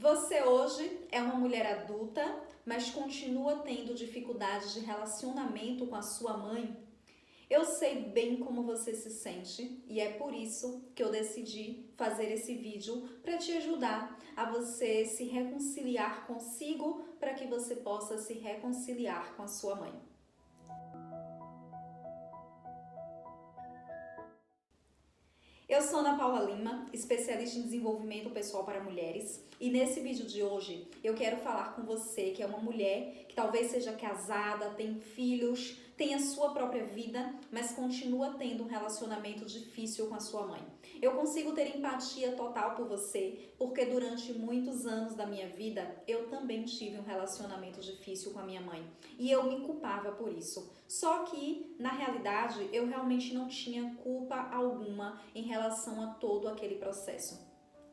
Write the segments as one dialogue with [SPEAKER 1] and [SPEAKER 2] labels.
[SPEAKER 1] Você hoje é uma mulher adulta, mas continua tendo dificuldades de relacionamento com a sua mãe? Eu sei bem como você se sente e é por isso que eu decidi fazer esse vídeo para te ajudar a você se reconciliar consigo, para que você possa se reconciliar com a sua mãe. Eu sou Ana Paula Lima, especialista em desenvolvimento pessoal para mulheres, e nesse vídeo de hoje eu quero falar com você que é uma mulher que talvez seja casada, tem filhos, tem a sua própria vida, mas continua tendo um relacionamento difícil com a sua mãe. Eu consigo ter empatia total por você, porque durante muitos anos da minha vida eu também tive um relacionamento difícil com a minha mãe e eu me culpava por isso. Só que, na realidade, eu realmente não tinha culpa alguma em relação a todo aquele processo.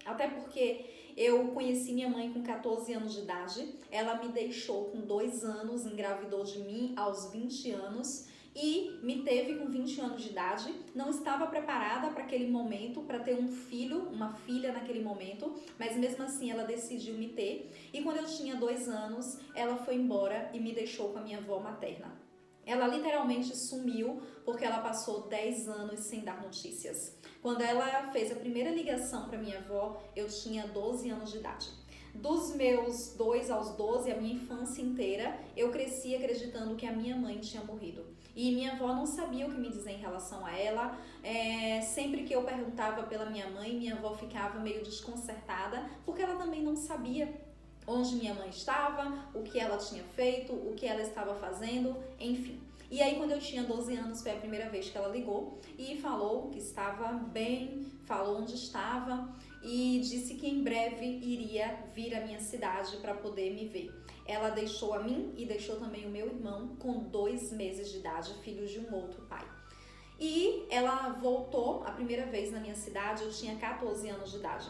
[SPEAKER 1] Até porque eu conheci minha mãe com 14 anos de idade, ela me deixou com 2 anos, engravidou de mim aos 20 anos e me teve com 20 anos de idade. Não estava preparada para aquele momento, para ter um filho, uma filha naquele momento, mas mesmo assim ela decidiu me ter. E quando eu tinha 2 anos, ela foi embora e me deixou com a minha avó materna. Ela literalmente sumiu porque ela passou 10 anos sem dar notícias. Quando ela fez a primeira ligação para minha avó, eu tinha 12 anos de idade. Dos meus 2 aos 12, a minha infância inteira, eu cresci acreditando que a minha mãe tinha morrido. E minha avó não sabia o que me dizer em relação a ela. Sempre que eu perguntava pela minha avó ficava meio desconcertada, porque ela também não sabia onde minha mãe estava, o que ela tinha feito, o que ela estava fazendo, enfim. E aí quando eu tinha 12 anos foi a primeira vez que ela ligou e falou que estava bem, falou onde estava e disse que em breve iria vir à minha cidade para poder me ver. Ela deixou a mim e deixou também o meu irmão com 2 meses de idade, filhos de um outro pai. E ela voltou a primeira vez na minha cidade, eu tinha 14 anos de idade.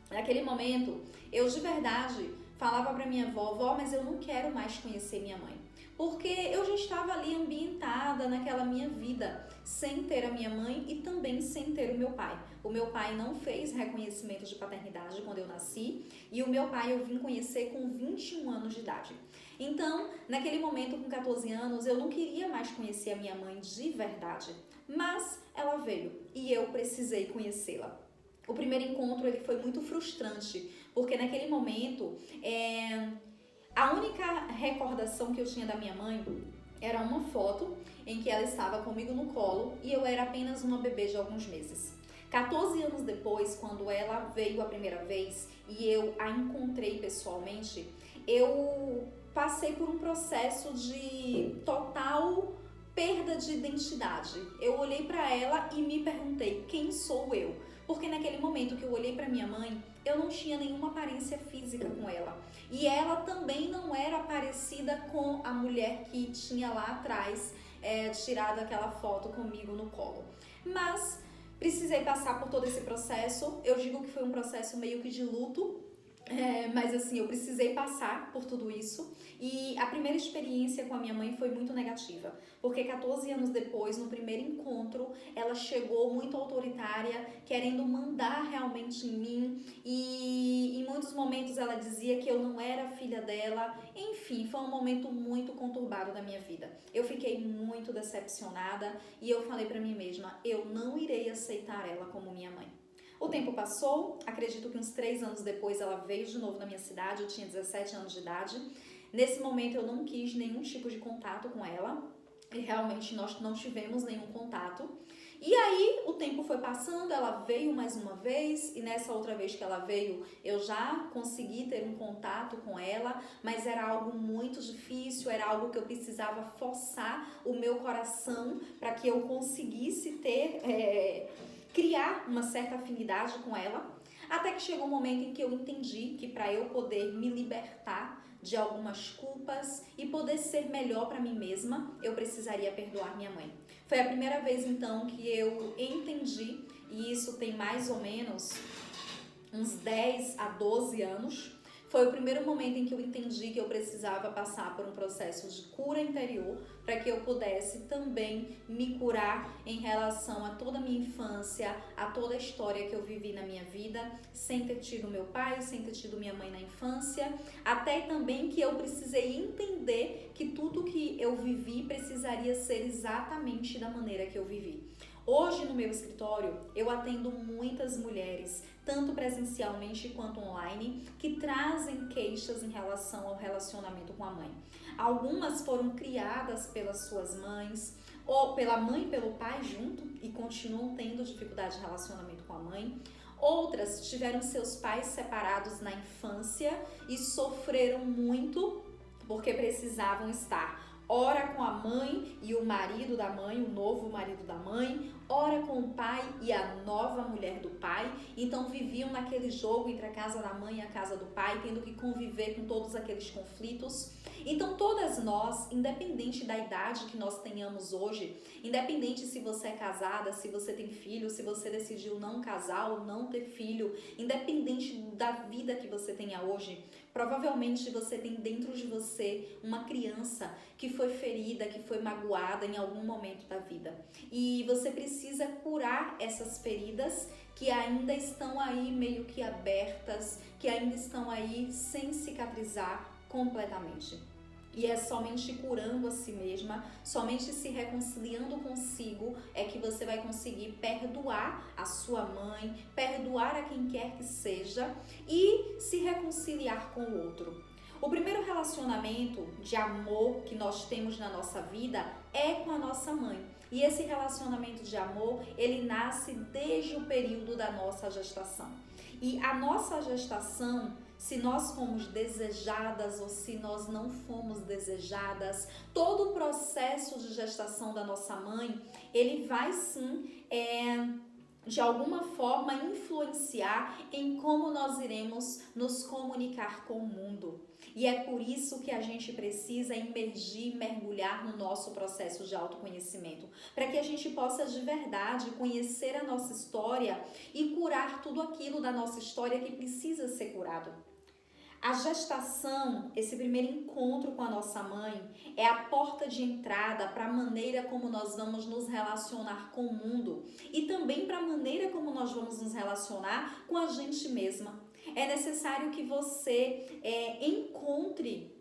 [SPEAKER 1] Naquele momento, eu de verdade falava para minha avó, vó, mas eu não quero mais conhecer minha mãe. Porque eu já estava ali ambientada naquela minha vida, sem ter a minha mãe e também sem ter o meu pai. O meu pai não fez reconhecimento de paternidade quando eu nasci e o meu pai eu vim conhecer com 21 anos de idade. Então, naquele momento, com 14 anos, eu não queria mais conhecer a minha mãe de verdade. Mas ela veio e eu precisei conhecê-la. O primeiro encontro ele foi muito frustrante, porque naquele momento a única recordação que eu tinha da minha mãe era uma foto em que ela estava comigo no colo e eu era apenas uma bebê de alguns meses. 14 anos depois, quando ela veio a primeira vez e eu a encontrei pessoalmente, eu passei por um processo de total perda de identidade. Eu olhei para ela e me perguntei, quem sou eu? Porque naquele momento que eu olhei para minha mãe, eu não tinha nenhuma aparência física com ela. E ela também não era parecida com a mulher que tinha lá atrás tirado aquela foto comigo no colo. Mas precisei passar por todo esse processo. Eu digo que foi um processo meio que de luto. Mas assim, eu precisei passar por tudo isso e a primeira experiência com a minha mãe foi muito negativa, porque 14 anos depois, no primeiro encontro, ela chegou muito autoritária, querendo mandar realmente em mim e em muitos momentos ela dizia que eu não era filha dela. Enfim, foi um momento muito conturbado da minha vida. Eu fiquei muito decepcionada e eu falei para mim mesma, eu não irei aceitar ela como minha mãe. O tempo passou, acredito que uns 3 anos depois ela veio de novo na minha cidade, eu tinha 17 anos de idade. Nesse momento eu não quis nenhum tipo de contato com ela e realmente nós não tivemos nenhum contato. E aí o tempo foi passando, ela veio mais uma vez e nessa outra vez que ela veio eu já consegui ter um contato com ela, mas era algo muito difícil, era algo que eu precisava forçar o meu coração para que eu conseguisse criar uma certa afinidade com ela, até que chegou um momento em que eu entendi que para eu poder me libertar de algumas culpas e poder ser melhor para mim mesma, eu precisaria perdoar minha mãe. Foi a primeira vez então que eu entendi, e isso tem mais ou menos uns 10 a 12 anos, Foi o primeiro momento em que eu entendi que eu precisava passar por um processo de cura interior para que eu pudesse também me curar em relação a toda a minha infância, a toda a história que eu vivi na minha vida, sem ter tido meu pai, sem ter tido minha mãe na infância, até também que eu precisei entender que tudo que eu vivi precisaria ser exatamente da maneira que eu vivi. Hoje no meu escritório eu atendo muitas mulheres, tanto presencialmente quanto online, que trazem queixas em relação ao relacionamento com a mãe. Algumas foram criadas pelas suas mães, ou pela mãe e pelo pai junto, e continuam tendo dificuldade de relacionamento com a mãe. Outras tiveram seus pais separados na infância e sofreram muito porque precisavam estar ora com a mãe e o marido da mãe, o novo marido da mãe, ora com o pai e a nova mulher do pai. Então viviam naquele jogo entre a casa da mãe e a casa do pai, tendo que conviver com todos aqueles conflitos. Então todas nós, independente da idade que nós tenhamos hoje, independente se você é casada, se você tem filho, se você decidiu não casar ou não ter filho, independente da vida que você tenha hoje, provavelmente você tem dentro de você uma criança que foi ferida, que foi magoada em algum momento da vida. E você precisa curar essas feridas que ainda estão aí meio que abertas, que ainda estão aí sem cicatrizar completamente. E é somente curando a si mesma, somente se reconciliando consigo é que você vai conseguir perdoar a sua mãe, perdoar a quem quer que seja e se reconciliar com o outro. O primeiro relacionamento de amor que nós temos na nossa vida é com a nossa mãe. E esse relacionamento de amor, ele nasce desde o período da nossa gestação. E a nossa gestação, se nós fomos desejadas ou se nós não fomos desejadas, todo o processo de gestação da nossa mãe, ele vai sim, de alguma forma influenciar em como nós iremos nos comunicar com o mundo. E é por isso que a gente precisa imergir, mergulhar no nosso processo de autoconhecimento, para que a gente possa de verdade conhecer a nossa história e curar tudo aquilo da nossa história que precisa ser curado. A gestação, esse primeiro encontro com a nossa mãe, é a porta de entrada para a maneira como nós vamos nos relacionar com o mundo e também para a maneira como nós vamos nos relacionar com a gente mesma. É necessário que você encontre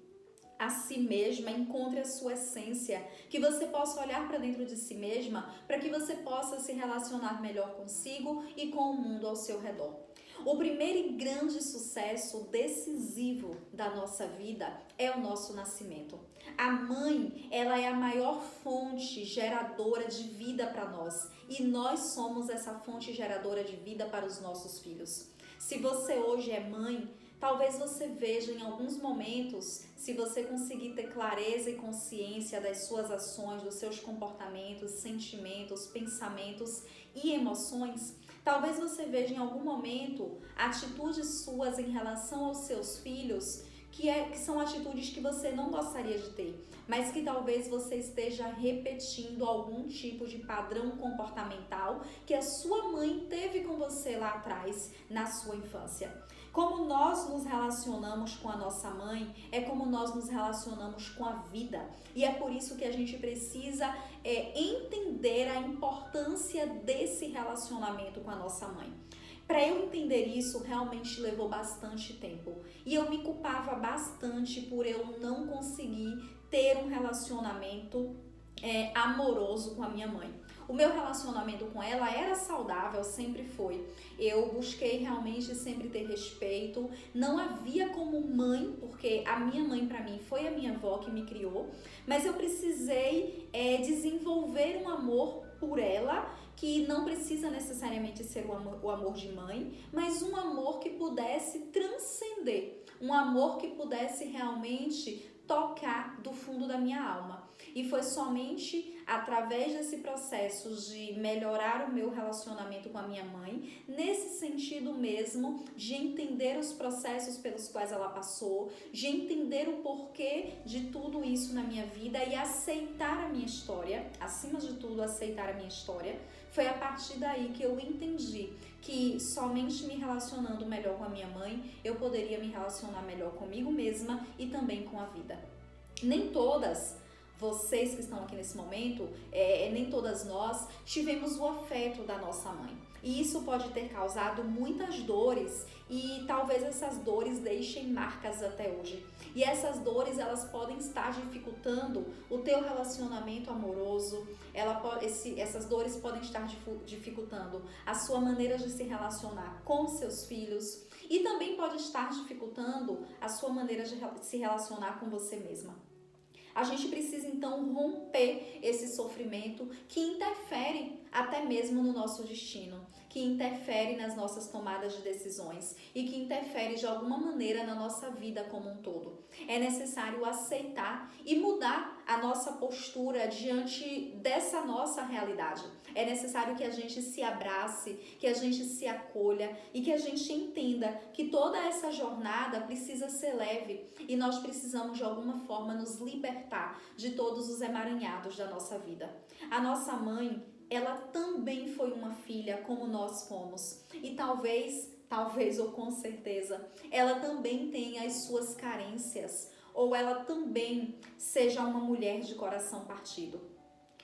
[SPEAKER 1] a si mesma, encontre a sua essência, que você possa olhar para dentro de si mesma, para que você possa se relacionar melhor consigo e com o mundo ao seu redor. O primeiro e grande sucesso decisivo da nossa vida é o nosso nascimento. A mãe, ela é a maior fonte geradora de vida para nós e nós somos essa fonte geradora de vida para os nossos filhos. Se você hoje é mãe, talvez você veja em alguns momentos, se você conseguir ter clareza e consciência das suas ações, dos seus comportamentos, sentimentos, pensamentos e emoções, talvez você veja em algum momento atitudes suas em relação aos seus filhos que são atitudes que você não gostaria de ter, mas que talvez você esteja repetindo algum tipo de padrão comportamental que a sua mãe teve com você lá atrás, na sua infância. Como nós nos relacionamos com a nossa mãe, é como nós nos relacionamos com a vida. E é por isso que a gente precisa entender a importância desse relacionamento com a nossa mãe. Para eu entender isso, realmente levou bastante tempo. E eu me culpava bastante por eu não conseguir ter um relacionamento amoroso com a minha mãe. O meu relacionamento com ela era saudável, sempre foi. Eu busquei realmente sempre ter respeito. Não havia como mãe, porque a minha mãe para mim foi a minha avó que me criou, mas eu precisei desenvolver um amor por ela, que não precisa necessariamente ser o amor de mãe, mas um amor que pudesse transcender, um amor que pudesse realmente tocar do fundo da minha alma. E foi somente através desse processo de melhorar o meu relacionamento com a minha mãe, nesse sentido mesmo de entender os processos pelos quais ela passou, de entender o porquê de tudo isso na minha vida e aceitar a minha história, acima de tudo aceitar a minha história. Foi a partir daí que eu entendi que somente me relacionando melhor com a minha mãe, eu poderia me relacionar melhor comigo mesma e também com a vida. Nem todas vocês que estão aqui nesse momento, nem todas nós tivemos o afeto da nossa mãe. E isso pode ter causado muitas dores e talvez essas dores deixem marcas até hoje. E essas dores, elas podem estar dificultando o teu relacionamento amoroso, essas dores podem estar dificultando a sua maneira de se relacionar com seus filhos e também pode estar dificultando a sua maneira de se relacionar com você mesma. A gente precisa então romper esse sofrimento que interfere até mesmo no nosso destino, que interfere nas nossas tomadas de decisões e que interfere de alguma maneira na nossa vida como um todo. É necessário aceitar e mudar a nossa postura diante dessa nossa realidade. É necessário que a gente se abrace, que a gente se acolha e que a gente entenda que toda essa jornada precisa ser leve e nós precisamos de alguma forma nos libertar de todos os emaranhados da nossa vida. A nossa mãe, ela também foi uma filha como nós fomos e talvez ou com certeza, ela também tenha as suas carências ou ela também seja uma mulher de coração partido.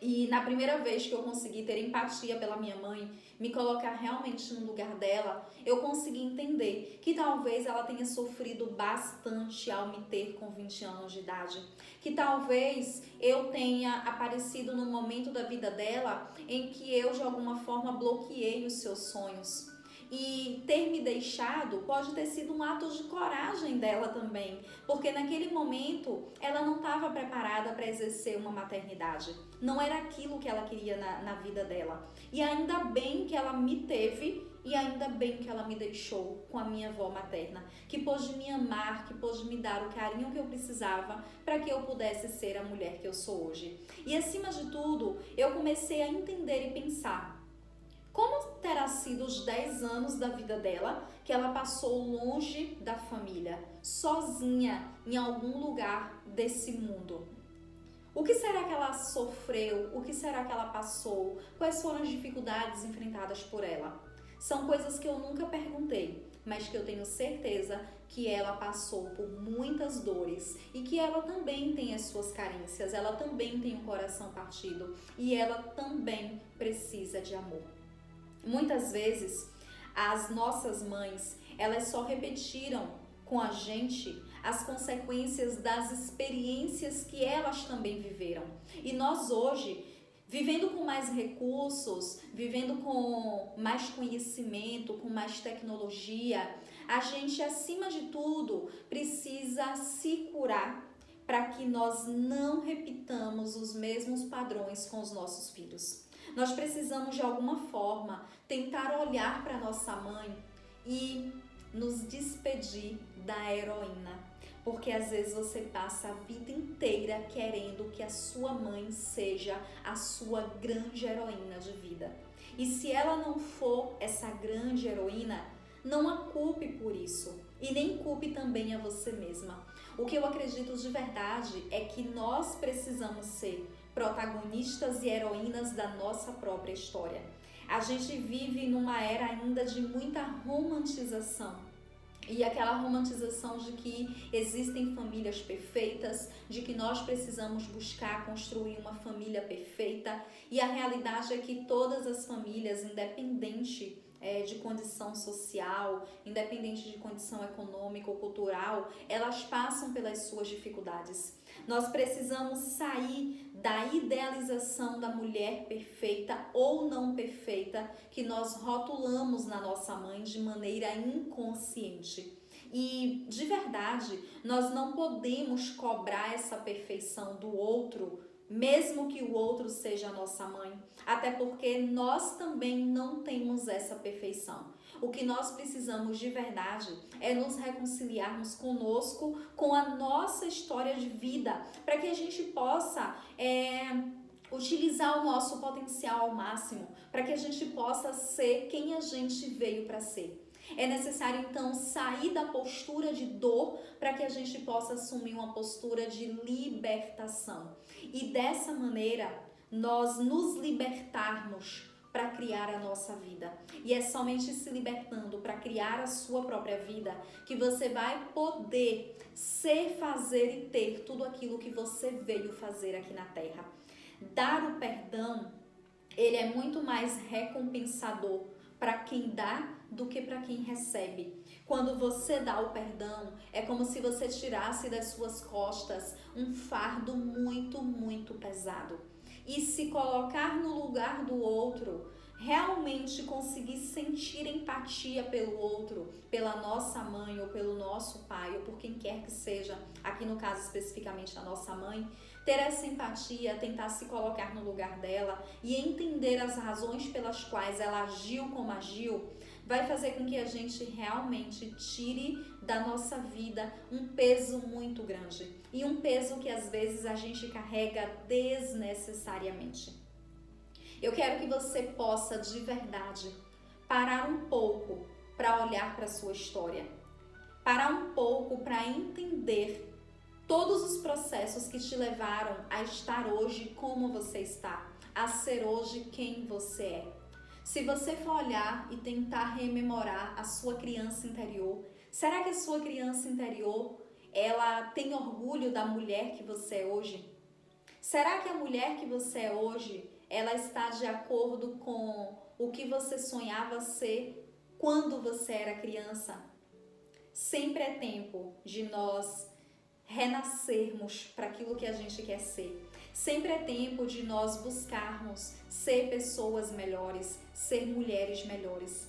[SPEAKER 1] E na primeira vez que eu consegui ter empatia pela minha mãe, me colocar realmente no lugar dela, eu consegui entender que talvez ela tenha sofrido bastante ao me ter com 20 anos de idade. Que talvez eu tenha aparecido no momento da vida dela em que eu de alguma forma bloqueei os seus sonhos. E ter me deixado pode ter sido um ato de coragem dela também, porque naquele momento ela não estava preparada para exercer uma maternidade. Não era aquilo que ela queria na vida dela. E ainda bem que ela me teve e ainda bem que ela me deixou com a minha avó materna, que pôde me amar, que pôde me dar o carinho que eu precisava para que eu pudesse ser a mulher que eu sou hoje. E acima de tudo, eu comecei a entender e pensar: como terá sido os 10 anos da vida dela que ela passou longe da família, sozinha em algum lugar desse mundo? O que será que ela sofreu? O que será que ela passou? Quais foram as dificuldades enfrentadas por ela? São coisas que eu nunca perguntei, mas que eu tenho certeza que ela passou por muitas dores e que ela também tem as suas carências, ela também tem um coração partido e ela também precisa de amor. Muitas vezes, as nossas mães, elas só repetiram com a gente as consequências das experiências que elas também viveram. E nós hoje, vivendo com mais recursos, vivendo com mais conhecimento, com mais tecnologia, a gente, acima de tudo, precisa se curar para que nós não repitamos os mesmos padrões com os nossos filhos. Nós precisamos, de alguma forma, tentar olhar para nossa mãe e nos despedir da heroína. Porque às vezes você passa a vida inteira querendo que a sua mãe seja a sua grande heroína de vida. E se ela não for essa grande heroína, não a culpe por isso. E nem culpe também a você mesma. O que eu acredito de verdade é que nós precisamos ser protagonistas e heroínas da nossa própria história. A gente vive numa era ainda de muita romantização. E aquela romantização de que existem famílias perfeitas, de que nós precisamos buscar construir uma família perfeita. E a realidade é que todas as famílias, independente de condição social, independente de condição econômica ou cultural, elas passam pelas suas dificuldades. Nós precisamos sair da idealização da mulher perfeita ou não perfeita que nós rotulamos na nossa mãe de maneira inconsciente. E, de verdade, nós não podemos cobrar essa perfeição do outro, mesmo que o outro seja a nossa mãe, até porque nós também não temos essa perfeição. O que nós precisamos de verdade é nos reconciliarmos conosco, com a nossa história de vida, para que a gente possa utilizar o nosso potencial ao máximo para que a gente possa ser quem a gente veio para ser. É necessário, então, sair da postura de dor para que a gente possa assumir uma postura de libertação. E dessa maneira, nós nos libertarmos para criar a nossa vida. E é somente se libertando para criar a sua própria vida que você vai poder ser, fazer e ter tudo aquilo que você veio fazer aqui na Terra. Dar o perdão, ele é muito mais recompensador para quem dá do que para quem recebe. Quando você dá o perdão, é como se você tirasse das suas costas um fardo muito, muito pesado. E se colocar no lugar do outro, realmente conseguir sentir empatia pelo outro, pela nossa mãe ou pelo nosso pai ou por quem quer que seja, aqui no caso especificamente a nossa mãe, ter essa empatia, tentar se colocar no lugar dela e entender as razões pelas quais ela agiu como agiu, vai fazer com que a gente realmente tire da nossa vida um peso muito grande e um peso que às vezes a gente carrega desnecessariamente. Eu quero que você possa de verdade parar um pouco para olhar para a sua história, parar um pouco para entender todos os processos que te levaram a estar hoje como você está, a ser hoje quem você é. Se você for olhar e tentar rememorar a sua criança interior, será que a sua criança interior, ela tem orgulho da mulher que você é hoje? Será que a mulher que você é hoje, ela está de acordo com o que você sonhava ser quando você era criança? Sempre é tempo de nós renascermos para aquilo que a gente quer ser. Sempre é tempo de nós buscarmos ser pessoas melhores, ser mulheres melhores.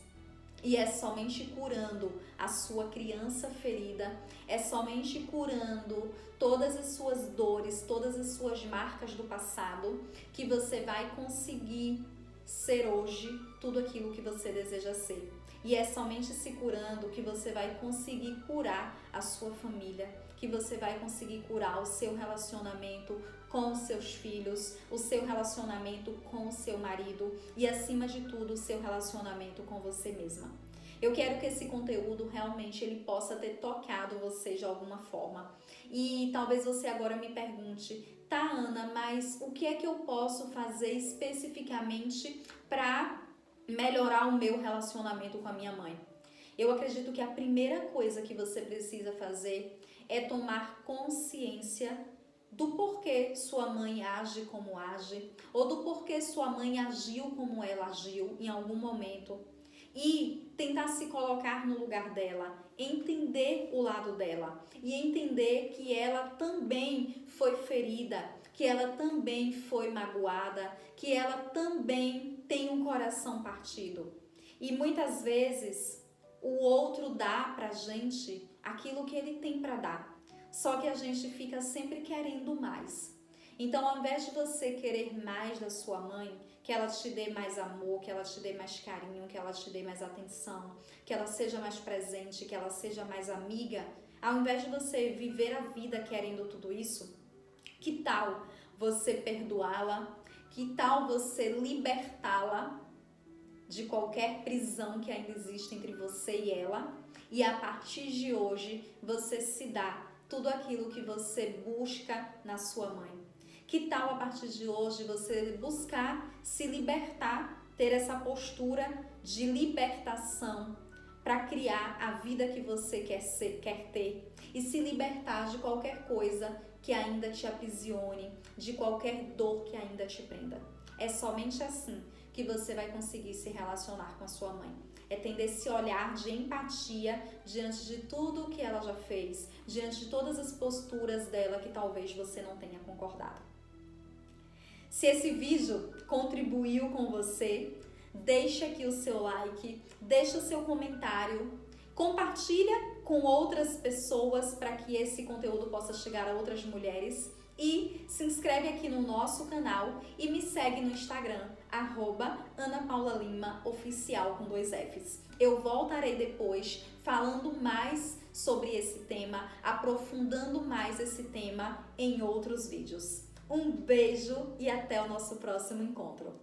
[SPEAKER 1] E é somente curando a sua criança ferida, é somente curando todas as suas dores, todas as suas marcas do passado, que você vai conseguir ser hoje tudo aquilo que você deseja ser. E é somente se curando que você vai conseguir curar a sua família, que você vai conseguir curar o seu relacionamento com os seus filhos, o seu relacionamento com o seu marido e, acima de tudo, o seu relacionamento com você mesma. Eu quero que esse conteúdo realmente ele possa ter tocado você de alguma forma. E talvez você agora me pergunte, tá, Ana, mas o que é que eu posso fazer especificamente para melhorar o meu relacionamento com a minha mãe? Eu acredito que a primeira coisa que você precisa fazer é tomar consciência do porquê sua mãe age como age, ou do porquê sua mãe agiu como ela agiu em algum momento, e tentar se colocar no lugar dela, entender o lado dela e entender que ela também foi ferida, que ela também foi magoada, que ela também tem um coração partido. E muitas vezes o outro dá pra gente aquilo que ele tem para dar, só que a gente fica sempre querendo mais. Então, ao invés de você querer mais da sua mãe, que ela te dê mais amor, que ela te dê mais carinho, que ela te dê mais atenção, que ela seja mais presente, que ela seja mais amiga, ao invés de você viver a vida querendo tudo isso, que tal você perdoá-la? Que tal você libertá-la de qualquer prisão que ainda existe entre você e ela? E a partir de hoje, você se dá tudo aquilo que você busca na sua mãe. Que tal a partir de hoje você buscar se libertar, ter essa postura de libertação para criar a vida que você quer ter e se libertar de qualquer coisa que ainda te aprisione, de qualquer dor que ainda te prenda. É somente assim que você vai conseguir se relacionar com a sua mãe. É tendo esse olhar de empatia diante de tudo que ela já fez, diante de todas as posturas dela que talvez você não tenha concordado. Se esse vídeo contribuiu com você, deixa aqui o seu like, deixa o seu comentário, compartilha com outras pessoas para que esse conteúdo possa chegar a outras mulheres e se inscreve aqui no nosso canal e me segue no Instagram, @AnaPaulaLimaOficial com 2 Fs. Eu voltarei depois falando mais sobre esse tema, aprofundando mais esse tema em outros vídeos. Um beijo e até o nosso próximo encontro.